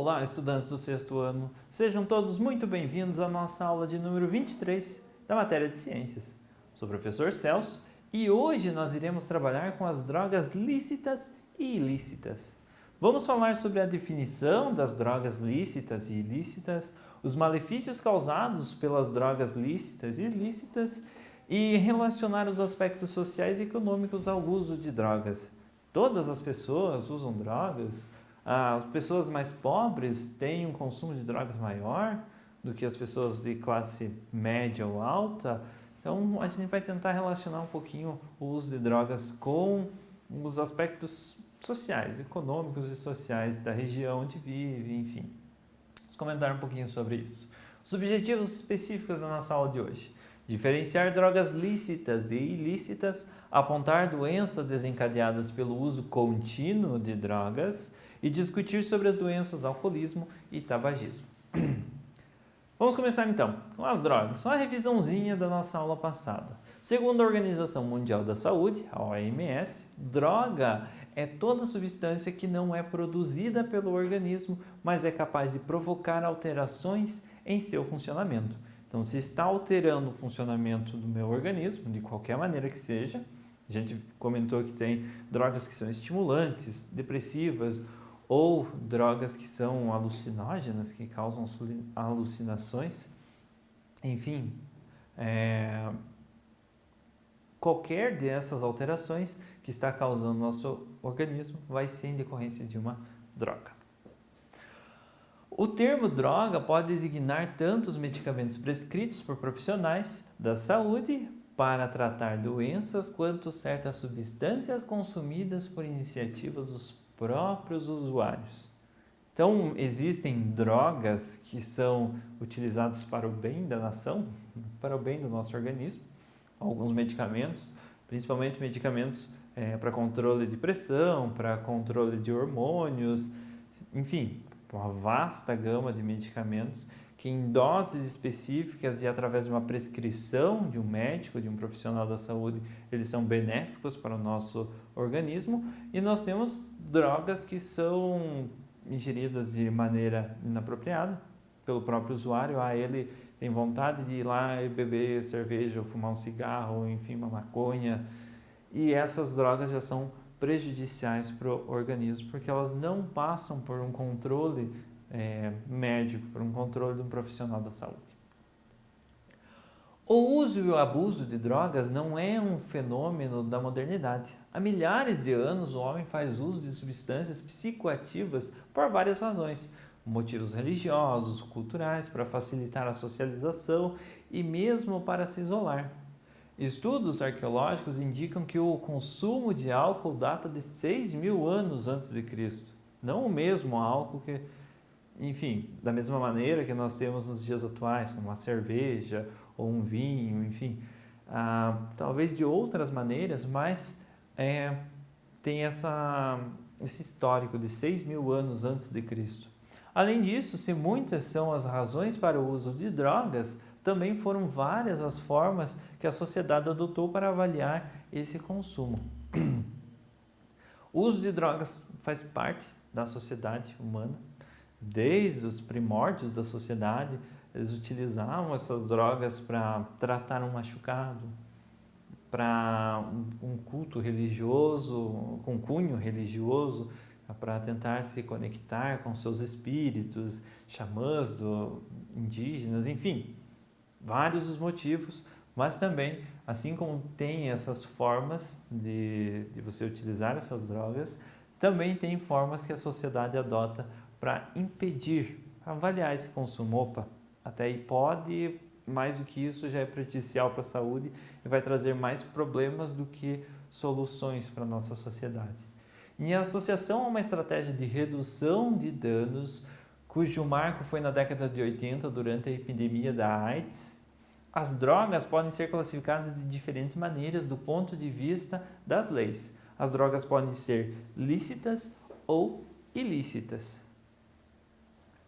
Olá, estudantes do sexto ano. Sejam todos muito bem-vindos à nossa aula de número 23 da matéria de Ciências. Sou o professor Celso e hoje nós iremos trabalhar com as drogas lícitas e ilícitas. Vamos falar sobre a definição das drogas lícitas e ilícitas, os malefícios causados pelas drogas lícitas e ilícitas e relacionar os aspectos sociais e econômicos ao uso de drogas. Todas as pessoas usam drogas? As pessoas mais pobres têm um consumo de drogas maior do que as pessoas de classe média ou alta. Então, a gente vai tentar relacionar um pouquinho o uso de drogas com os aspectos sociais, econômicos e sociais da região onde vive, enfim. Vamos comentar um pouquinho sobre isso. Os objetivos específicos da nossa aula de hoje: diferenciar drogas lícitas de ilícitas, apontar doenças desencadeadas pelo uso contínuo de drogas e discutir sobre as doenças alcoolismo e tabagismo. Vamos começar então com as drogas. Uma revisãozinha da nossa aula passada. Segundo a Organização Mundial da Saúde, a OMS, droga é toda substância que não é produzida pelo organismo, mas é capaz de provocar alterações em seu funcionamento. Então, se está alterando o funcionamento do meu organismo, de qualquer maneira que seja, a gente comentou que tem drogas que são estimulantes, depressivas, ou drogas que são alucinógenas, que causam alucinações, enfim, qualquer dessas alterações que está causando no nosso organismo vai ser em decorrência de uma droga. O termo droga pode designar tanto os medicamentos prescritos por profissionais da saúde para tratar doenças, quanto certas substâncias consumidas por iniciativa dos próprios usuários. Então, existem drogas que são utilizadas para o bem da nação, para o bem do nosso organismo. Alguns medicamentos, principalmente medicamentos para controle de pressão, para controle de hormônios, enfim, uma vasta gama de medicamentos que em doses específicas e através de uma prescrição de um médico, de um profissional da saúde, eles são benéficos para o nosso organismo. E nós temos drogas que são ingeridas de maneira inapropriada pelo próprio usuário. Ele tem vontade de ir lá e beber cerveja, ou fumar um cigarro, ou enfim, uma maconha. E essas drogas já são prejudiciais para o organismo, porque elas não passam por um controle médico, por um controle de um profissional da saúde. O uso e o abuso de drogas não é um fenômeno da modernidade. Há milhares de anos o homem faz uso de substâncias psicoativas por várias razões, motivos religiosos, culturais, para facilitar a socialização e mesmo para se isolar. Estudos arqueológicos indicam que o consumo de álcool data de 6.000 anos antes de Cristo. Não o mesmo álcool que, enfim, da mesma maneira que nós temos nos dias atuais, como a cerveja ou um vinho, enfim, talvez de outras maneiras, mas tem esse histórico de 6.000 anos antes de Cristo. Além disso, se muitas são as razões para o uso de drogas, também foram várias as formas que a sociedade adotou para avaliar esse consumo. O uso de drogas faz parte da sociedade humana. Desde os primórdios da sociedade, eles utilizavam essas drogas para tratar um machucado, para um culto religioso, com cunho religioso, para tentar se conectar com seus espíritos, xamãs indígenas, enfim, vários os motivos, mas também, assim como tem essas formas de você utilizar essas drogas, também tem formas que a sociedade adota para impedir, avaliar esse consumo. Opa, até aí pode, mais do que isso já é prejudicial para a saúde e vai trazer mais problemas do que soluções para a nossa sociedade. Em associação a uma estratégia de redução de danos, cujo marco foi na década de 80, durante a epidemia da AIDS, as drogas podem ser classificadas de diferentes maneiras do ponto de vista das leis. As drogas podem ser lícitas ou ilícitas.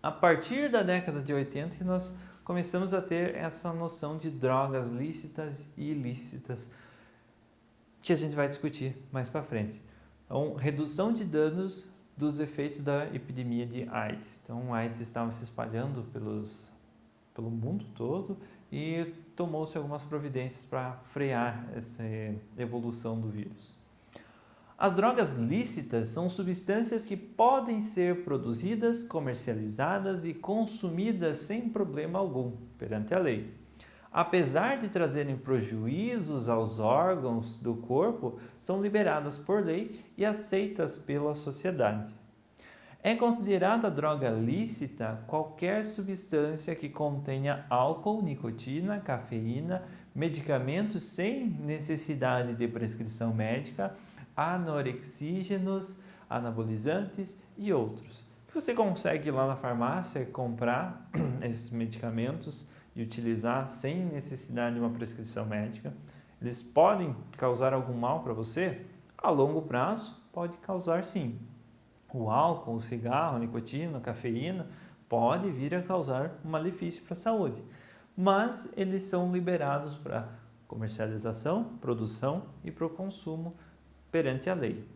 A partir da década de 80 que nós começamos a ter essa noção de drogas lícitas e ilícitas, que a gente vai discutir mais para frente. Então, redução de danos dos efeitos da epidemia de AIDS. Então, a AIDS estava se espalhando pelo mundo todo e tomou-se algumas providências para frear essa evolução do vírus. As drogas lícitas são substâncias que podem ser produzidas, comercializadas e consumidas sem problema algum perante a lei. Apesar de trazerem prejuízos aos órgãos do corpo, são liberadas por lei e aceitas pela sociedade. É considerada droga lícita qualquer substância que contenha álcool, nicotina, cafeína, medicamentos sem necessidade de prescrição médica, anorexígenos, anabolizantes e outros. Você consegue ir lá na farmácia comprar esses medicamentos e utilizar sem necessidade de uma prescrição médica. Eles podem causar algum mal para você? A longo prazo, pode causar sim. O álcool, o cigarro, a nicotina, a cafeína pode vir a causar um malefício para a saúde, mas eles são liberados para comercialização, produção e para o consumo perante a lei.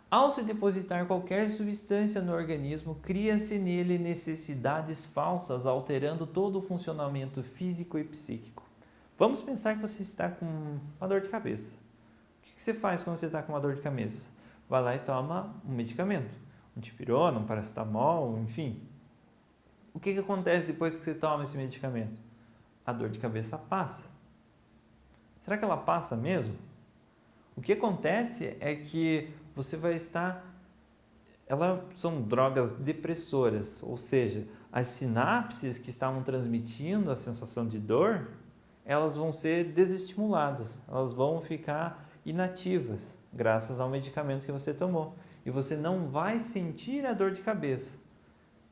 Ao se depositar qualquer substância no organismo, cria-se nele necessidades falsas, alterando todo o funcionamento físico e psíquico. Vamos pensar que você está com uma dor de cabeça. O que você faz quando você está com uma dor de cabeça? Vai lá e toma um medicamento, um dipirona, um paracetamol, enfim. O que acontece depois que você toma esse medicamento? A dor de cabeça passa. Será que ela passa mesmo? O que acontece é que você vai estar... Elas são drogas depressoras, ou seja, as sinapses que estavam transmitindo a sensação de dor, elas vão ser desestimuladas, elas vão ficar inativas, graças ao medicamento que você tomou. E você não vai sentir a dor de cabeça.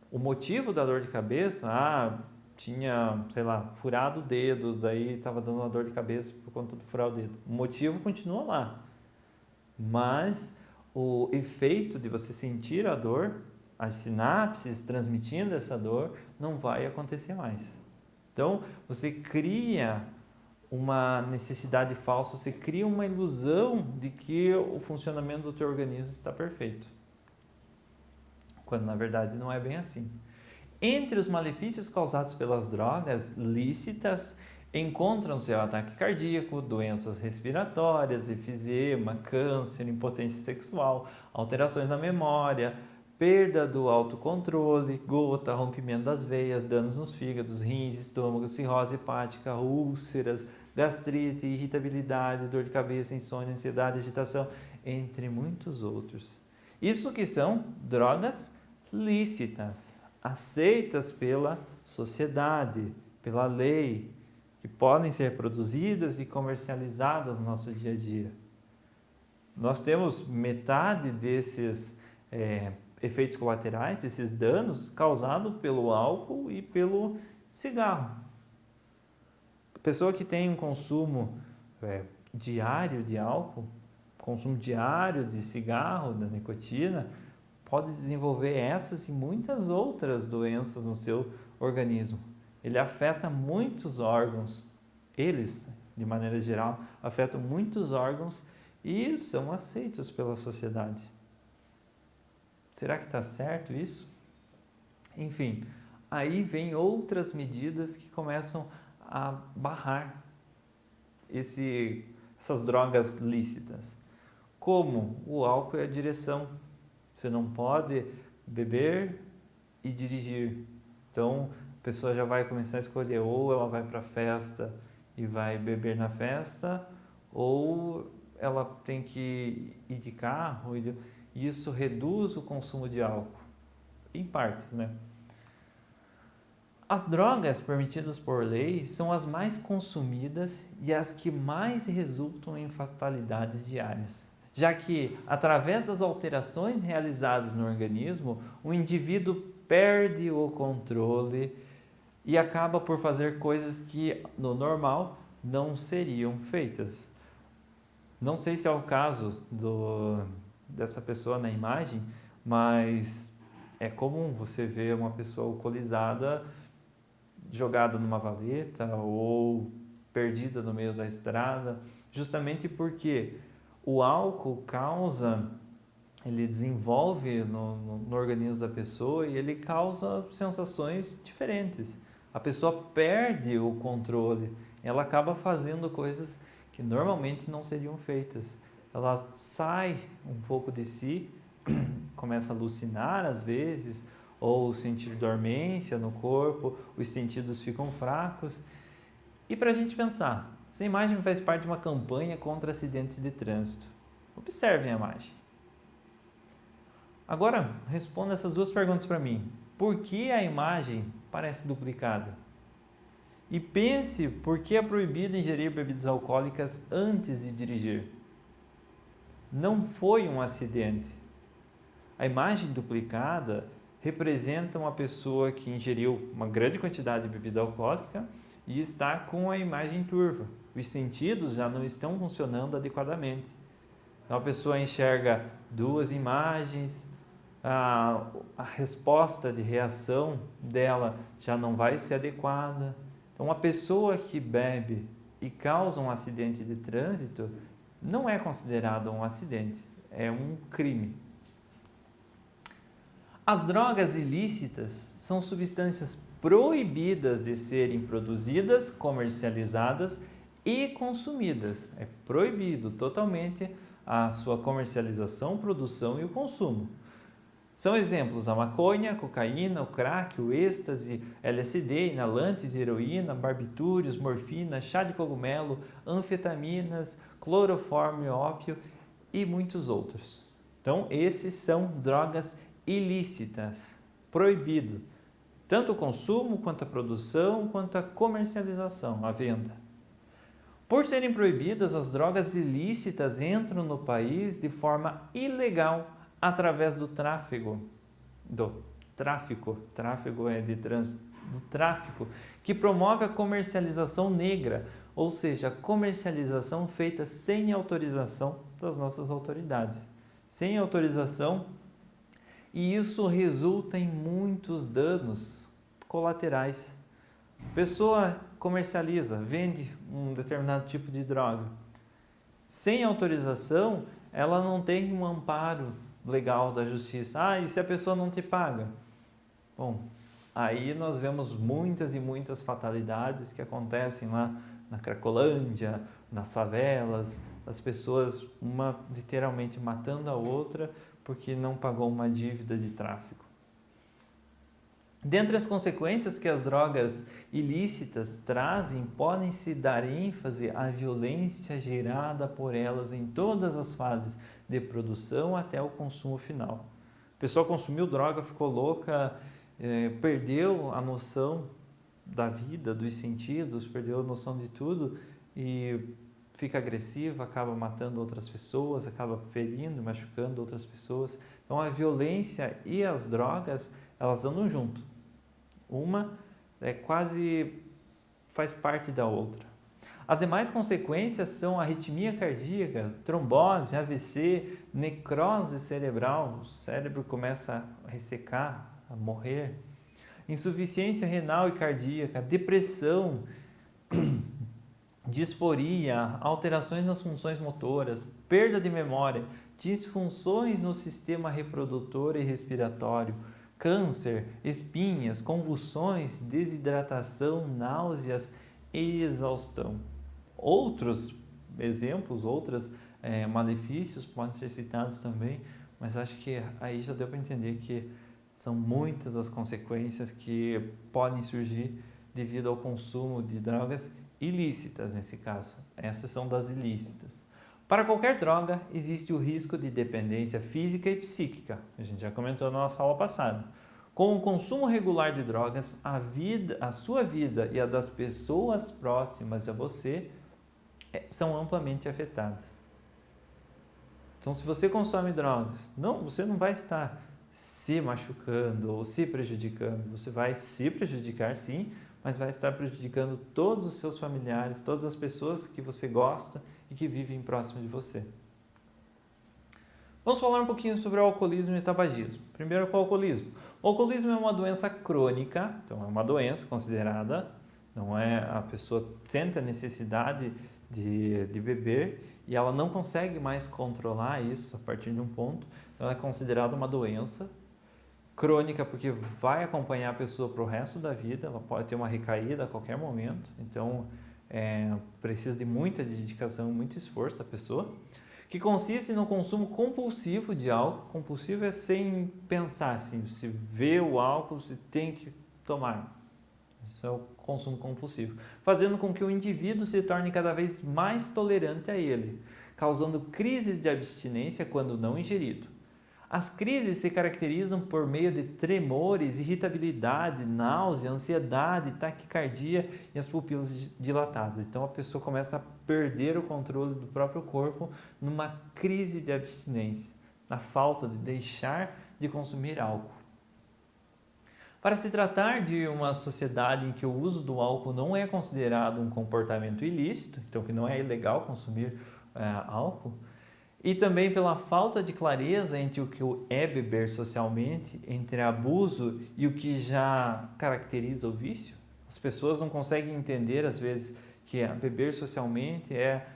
O motivo da dor de cabeça, tinha, sei lá, furado o dedo, daí estava dando uma dor de cabeça por conta de furar o dedo. O motivo continua lá, mas o efeito de você sentir a dor, as sinapses transmitindo essa dor, não vai acontecer mais. Então, você cria uma necessidade falsa, você cria uma ilusão de que o funcionamento do teu organismo está perfeito, quando na verdade não é bem assim. Entre os malefícios causados pelas drogas lícitas, encontram-se o ataque cardíaco, doenças respiratórias, efizema, câncer, impotência sexual, alterações na memória, perda do autocontrole, gota, rompimento das veias, danos nos fígados, rins, estômago, cirrose hepática, úlceras, gastrite, irritabilidade, dor de cabeça, insônia, ansiedade, agitação, entre muitos outros. Isso que são drogas lícitas, aceitas pela sociedade, pela lei, que podem ser produzidas e comercializadas no nosso dia a dia. Nós temos metade desses efeitos colaterais, esses danos, causados pelo álcool e pelo cigarro. A pessoa que tem um consumo diário de álcool, consumo diário de cigarro, da nicotina, pode desenvolver essas e muitas outras doenças no seu organismo. Ele afeta muitos órgãos, eles, de maneira geral, afetam muitos órgãos e são aceitos pela sociedade. Será que está certo isso? Enfim, aí vem outras medidas que começam a barrar essas drogas lícitas. Como o álcool e a direção. Você não pode beber e dirigir. Então, a pessoa já vai começar a escolher, ou ela vai para a festa e vai beber na festa, ou ela tem que ir de carro, e isso reduz o consumo de álcool, em partes, né? As drogas permitidas por lei são as mais consumidas e as que mais resultam em fatalidades diárias, já que, através das alterações realizadas no organismo, o indivíduo perde o controle e acaba por fazer coisas que, no normal, não seriam feitas. Não sei se é o caso dessa pessoa na imagem, mas é comum você ver uma pessoa alcoolizada jogada numa valeta ou perdida no meio da estrada, justamente porque o álcool causa ele desenvolve no organismo da pessoa e ele causa sensações diferentes. A pessoa perde o controle, ela acaba fazendo coisas que normalmente não seriam feitas. Ela sai um pouco de si, começa a alucinar às vezes, ou sentir dormência no corpo, os sentidos ficam fracos. E para a gente pensar, essa imagem faz parte de uma campanha contra acidentes de trânsito. Observem a imagem. Agora, responda essas duas perguntas para mim. Por que a imagem parece duplicada? E pense por que é proibido ingerir bebidas alcoólicas antes de dirigir. Não foi um acidente. A imagem duplicada representa uma pessoa que ingeriu uma grande quantidade de bebida alcoólica e está com a imagem turva. Os sentidos já não estão funcionando adequadamente. Então a pessoa enxerga duas imagens, a resposta de reação dela já não vai ser adequada. Então uma pessoa que bebe e causa um acidente de trânsito não é considerado um acidente, é um crime. As drogas ilícitas são substâncias proibidas de serem produzidas, comercializadas e consumidas. É proibido totalmente a sua comercialização, produção e o consumo. São exemplos a maconha, a cocaína, o crack, o êxtase, LSD, inalantes, heroína, barbitúrios, morfina, chá de cogumelo, anfetaminas, cloroforme, ópio e muitos outros. Então, esses são drogas ilícitas, proibido. Tanto o consumo, quanto a produção, quanto a comercialização, a venda. Por serem proibidas, as drogas ilícitas entram no país de forma ilegal através do tráfico, tráfico é de trânsito, do tráfico, que promove a comercialização negra, ou seja, a comercialização feita sem autorização das nossas autoridades. Sem autorização, e isso resulta em muitos danos colaterais. A pessoa comercializa, vende um determinado tipo de droga. Sem autorização, ela não tem um amparo legal da justiça. E se a pessoa não te paga? Bom, aí nós vemos muitas e muitas fatalidades que acontecem lá na Cracolândia, nas favelas, as pessoas, uma literalmente matando a outra porque não pagou uma dívida de tráfico. Dentre as consequências que as drogas ilícitas trazem, podem-se dar ênfase à violência gerada por elas em todas as fases, de produção até o consumo final. A pessoa consumiu droga, ficou louca, perdeu a noção da vida, dos sentidos, perdeu a noção de tudo e fica agressiva, acaba matando outras pessoas, acaba ferindo, machucando outras pessoas. Então a violência e as drogas, elas andam junto. Uma faz parte da outra. As demais consequências são arritmia cardíaca, trombose, AVC, necrose cerebral, o cérebro começa a ressecar, a morrer, insuficiência renal e cardíaca, depressão, disforia, alterações nas funções motoras, perda de memória, disfunções no sistema reprodutor e respiratório, câncer, espinhas, convulsões, desidratação, náuseas e exaustão. Outros exemplos, outros malefícios podem ser citados também, mas acho que aí já deu para entender que são muitas as consequências que podem surgir devido ao consumo de drogas ilícitas nesse caso. Essas são das ilícitas. Para qualquer droga, existe o risco de dependência física e psíquica. A gente já comentou na nossa aula passada. Com o consumo regular de drogas, a sua vida e a das pessoas próximas a você são amplamente afetadas. Então, se você consome drogas, você não vai estar se machucando ou se prejudicando. Você vai se prejudicar, sim, mas vai estar prejudicando todos os seus familiares, todas as pessoas que você gosta e que vivem próximo de você. Vamos falar um pouquinho sobre o alcoolismo e o tabagismo. Primeiro, com o alcoolismo. O alcoolismo é uma doença crônica, então é uma doença considerada, não é a pessoa sente a necessidade de beber e ela não consegue mais controlar isso a partir de um ponto. Então, ela é considerada uma doença crônica porque vai acompanhar a pessoa para o resto da vida, ela pode ter uma recaída a qualquer momento, então precisa de muita dedicação, muito esforço da pessoa, que consiste no consumo compulsivo de álcool. Compulsivo é sem pensar, assim, se vê o álcool, se tem que tomar. Isso é o consumo compulsivo, fazendo com que o indivíduo se torne cada vez mais tolerante a ele, causando crises de abstinência quando não ingerido. As crises se caracterizam por meio de tremores, irritabilidade, náusea, ansiedade, taquicardia e as pupilas dilatadas. Então a pessoa começa a perder o controle do próprio corpo numa crise de abstinência, na falta de deixar de consumir álcool. Para se tratar de uma sociedade em que o uso do álcool não é considerado um comportamento ilícito, então que não é ilegal consumir álcool, e também pela falta de clareza entre o que é beber socialmente, entre abuso e o que já caracteriza o vício. As pessoas não conseguem entender, às vezes, que beber socialmente é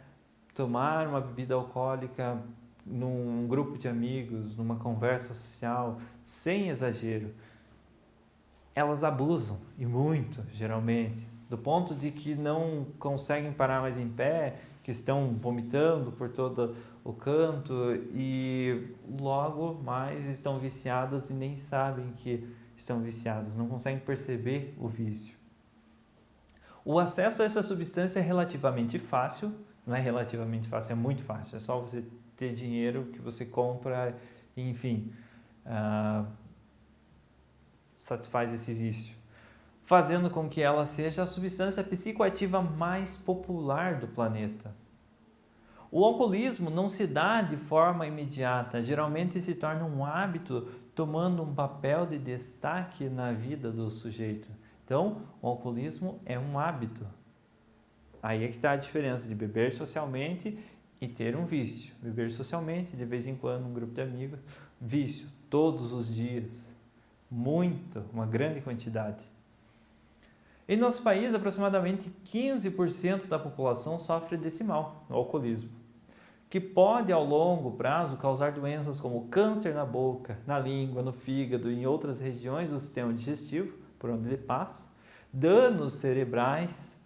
tomar uma bebida alcoólica num grupo de amigos, numa conversa social, sem exagero. Elas abusam, e muito, geralmente, do ponto de que não conseguem parar mais em pé, que estão vomitando por todo o canto e logo mais estão viciadas e nem sabem que estão viciadas, não conseguem perceber o vício. O acesso a essa substância é relativamente fácil, não é relativamente fácil, é muito fácil, é só você ter dinheiro que você compra e, enfim, satisfaz esse vício, fazendo com que ela seja a substância psicoativa mais popular do planeta. O alcoolismo não se dá de forma imediata, geralmente se torna um hábito, tomando um papel de destaque na vida do sujeito. Então, o alcoolismo é um hábito. Aí é que está a diferença de beber socialmente e ter um vício. Beber socialmente, de vez em quando, um grupo de amigos, vício, todos os dias. Muito, uma grande quantidade. Em nosso país, aproximadamente 15% da população sofre desse mal, o alcoolismo, que pode, ao longo prazo, causar doenças como câncer na boca, na língua, no fígado e em outras regiões do sistema digestivo, por onde ele passa, danos cerebrais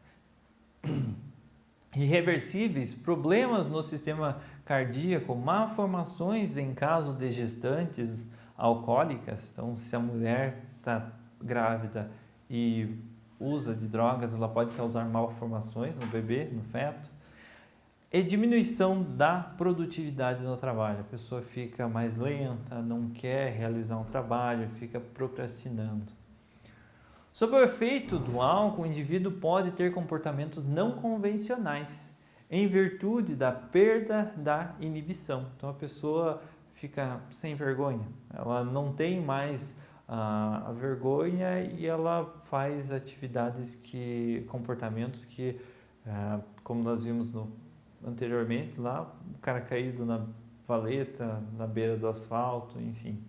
irreversíveis, problemas no sistema cardíaco, malformações em caso de gestantes alcoólicas. Então, se a mulher está grávida e usa de drogas, ela pode causar malformações no bebê, no feto. E diminuição da produtividade no trabalho. A pessoa fica mais lenta, não quer realizar um trabalho, fica procrastinando. Sob o efeito do álcool, o indivíduo pode ter comportamentos não convencionais, em virtude da perda da inibição. Então a pessoa fica sem vergonha, ela não tem mais a vergonha e ela faz atividades comportamentos que, como nós vimos anteriormente lá, o cara caído na valeta, na beira do asfalto, enfim.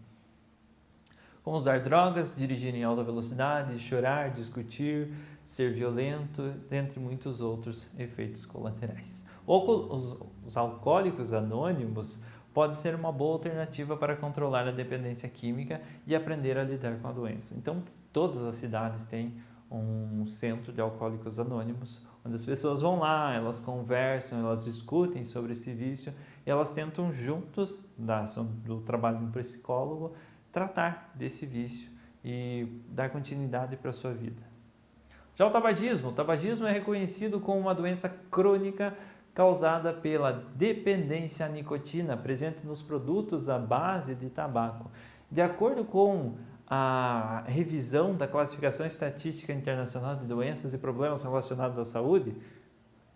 Como usar drogas, dirigir em alta velocidade, chorar, discutir, ser violento, dentre muitos outros efeitos colaterais. Os alcoólicos anônimos podem ser uma boa alternativa para controlar a dependência química e aprender a lidar com a doença. Então, todas as cidades têm um centro de alcoólicos anônimos, onde as pessoas vão lá, elas conversam, elas discutem sobre esse vício e elas tentam juntos, do trabalho de um psicólogo, tratar desse vício e dar continuidade para a sua vida. Já o tabagismo é reconhecido como uma doença crônica causada pela dependência à nicotina presente nos produtos à base de tabaco. De acordo com a revisão da Classificação Estatística Internacional de Doenças e Problemas Relacionados à Saúde,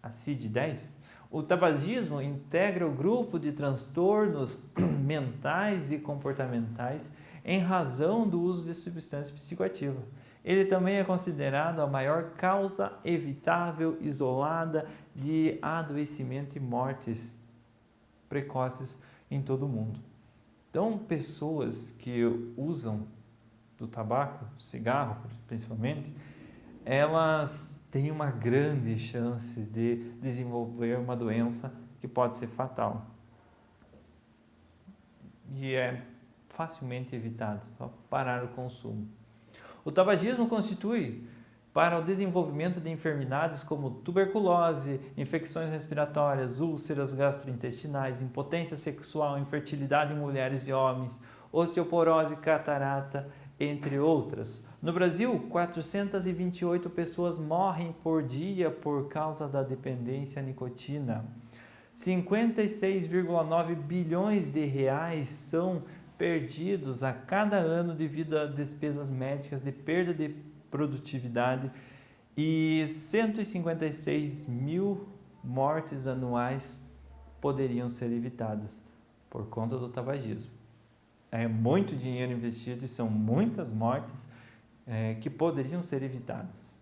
a CID-10, o tabagismo integra o grupo de transtornos mentais e comportamentais em razão do uso de substância psicoativa. Ele também é considerado a maior causa evitável, isolada, de adoecimento e mortes precoces em todo o mundo. Então, pessoas que usam do tabaco, cigarro principalmente, elas têm uma grande chance de desenvolver uma doença que pode ser fatal. E é facilmente evitado, só parar o consumo. O tabagismo constitui para o desenvolvimento de enfermidades como tuberculose, infecções respiratórias, úlceras gastrointestinais, impotência sexual, infertilidade em mulheres e homens, osteoporose, catarata, entre outras. No Brasil, 428 pessoas morrem por dia por causa da dependência à nicotina. 56,9 bilhões de reais são perdidos a cada ano devido a despesas médicas de perda de produtividade e 156 mil mortes anuais poderiam ser evitadas por conta do tabagismo. É muito dinheiro investido e são muitas mortes que poderiam ser evitadas.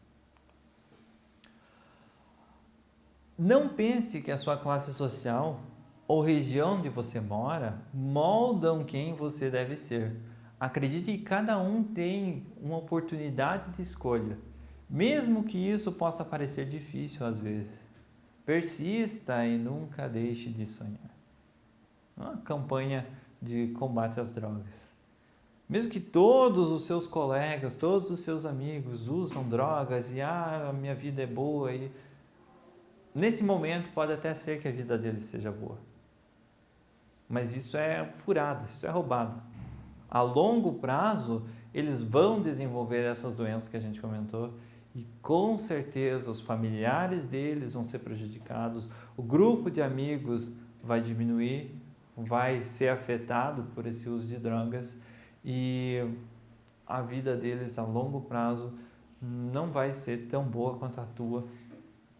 Não pense que a sua classe social ou região onde você mora moldam quem você deve ser. Acredite que cada um tem uma oportunidade de escolha, mesmo que isso possa parecer difícil às vezes. Persista e nunca deixe de sonhar. Uma campanha de combate às drogas. Mesmo que todos os seus colegas, todos os seus amigos usam drogas e a minha vida é boa, e nesse momento pode até ser que a vida deles seja boa. Mas isso é furado, isso é roubado. A longo prazo, eles vão desenvolver essas doenças que a gente comentou e com certeza os familiares deles vão ser prejudicados, o grupo de amigos vai diminuir, vai ser afetado por esse uso de drogas e a vida deles a longo prazo não vai ser tão boa quanto a tua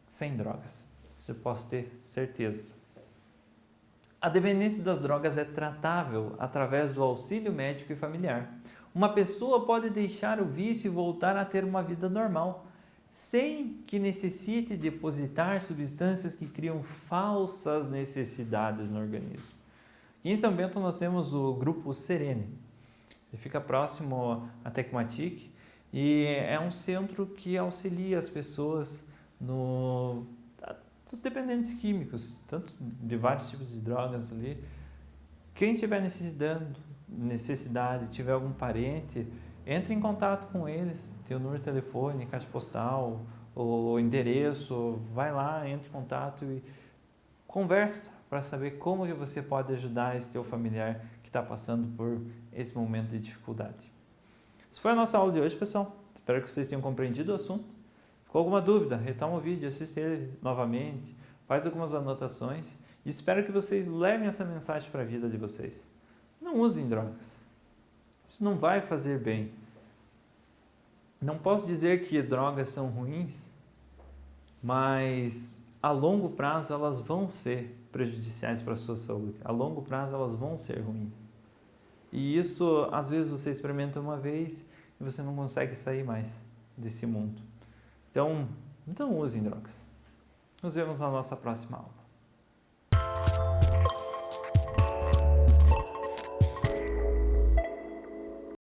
sem drogas. Isso eu posso ter certeza. A dependência das drogas é tratável através do auxílio médico e familiar. Uma pessoa pode deixar o vício e voltar a ter uma vida normal, sem que necessite depositar substâncias que criam falsas necessidades no organismo. Em São Bento nós temos o grupo Serene. Ele fica próximo à Tecmatic e é um centro que auxilia as pessoas dos dependentes químicos, tanto de vários tipos de drogas ali. Quem tiver necessidade, tiver algum parente, entre em contato com eles. Tem o número de telefone, caixa postal, o endereço, vai lá, entre em contato e conversa para saber como que você pode ajudar esse teu familiar que está passando por esse momento de dificuldade. Essa foi a nossa aula de hoje, pessoal. Espero que vocês tenham compreendido o assunto. Ficou alguma dúvida? Retoma o vídeo, assiste ele novamente, faz algumas anotações e espero que vocês levem essa mensagem para a vida de vocês. Não usem drogas. Isso não vai fazer bem. Não posso dizer que drogas são ruins, mas a longo prazo elas vão ser prejudiciais para a sua saúde. A longo prazo elas vão ser ruins. E isso, às vezes, você experimenta uma vez e você não consegue sair mais desse mundo. Então, não usem drogas. Nos vemos na nossa próxima aula.